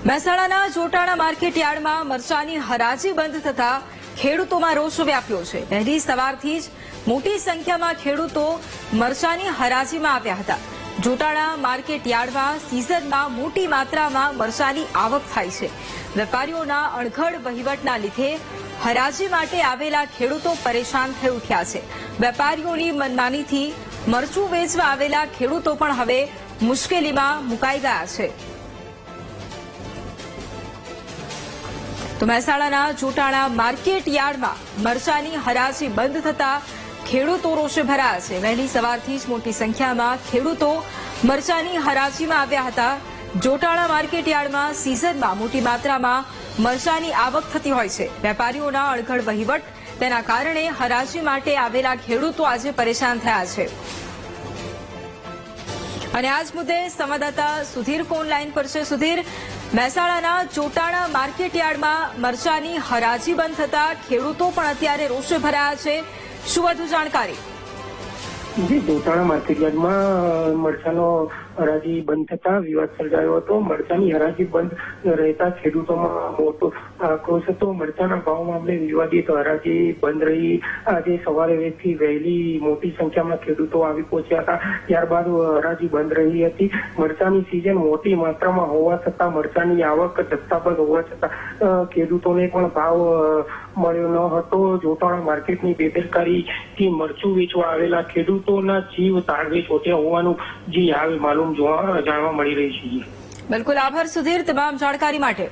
મહેસાણાના જોટાણા માર્કેટ યાર્ડમાં મરચાની હરાજી બંધ થતા ખેડૂતોમાં રોષ વ્યાપ્યો છે। વહેલી સવારથી જ મોટી સંખ્યામાં ખેડૂતો મરચાની હરાજીમાં આવ્યા હતા। જોટાણા માર્કેટ યાર્ડમાં સિઝનમાં મોટી માત્રામાં મરચાની આવક થાય છે। વેપારીઓના અણઘડ વહીવટના લીધે હરાજી માટે આવેલા ખેડૂતો પરેશાન થઈ ઉઠ્યા છે। વેપારીઓની મનમાનીથી મરચું વેચવા આવેલા ખેડૂતો પણ હવે મુશ્કેલીમાં મુકાઈ ગયા છે। તો મહેસાણાના જોટાણા માર્કેટ યાર્ડમાં મરચાની હરાજી બંધ થતા ખેડૂતો રોષે ભરાયા છે। વહેલી સવારથી જ મોટી સંખ્યામાં ખેડૂતો મરચાની હરાજીમાં આવ્યા હતા। જોટાણા માર્કેટ યાર્ડમાં સિઝનમાં મોટી માત્રામાં મરચાની આવક થતી હોય છે। વેપારીઓના અણઘડ વહીવટ તેના કારણે હરાજી માટે આવેલા ખેડૂતો આજે પરેશાન થયા છે। અને આજ મુદ્દે સંવાદદાતા સુધીર ફોન લાઈન પર છે। સુધીર, મહેસાણાના જોટાણા માર્કેટ યાર્ડમાં મરચાની હરાજી બંધ થતા ખેડૂતો પણ અત્યારે રોષે ભરાયા છે। શું વધુ જાણકારી? જી, જોટાણા માર્કેટ યાર્ડમાં મરચાનો હરાજી બંધ થતા વિવાદ સર્જાયો હતો। મરચાની હરાજી બંધ રહેતા ખેડૂતોમાં મોટો આક્રોશ હતો। મરચાના ભાવ મામલે વિવાદિત હરાજી બંધ રહી। આજે સવારે વહેલી મોટી સંખ્યામાં ખેડૂતો આવી પહોંચ્યા હતા। ત્યારબાદ હરાજી બંધ રહી હતી। મરચાની સિઝન મોટી માત્રામાં હોવા છતાં મરચાની આવક જથ્થાબંધ હોવા છતાં ખેડૂતોને પણ ભાવ મળ્યો ન હતો। જોટાણા માર્કેટની બેદરકારીથી મરચું વેચવા આવેલા ખેડૂતોના જીવ તાળવે ચોટ્યા હોવાનું જે હાલ માલુમ જાણવા મળી રહી છે। બિલકુલ, આભાર સુધીર તમામ જાણકારી માટે।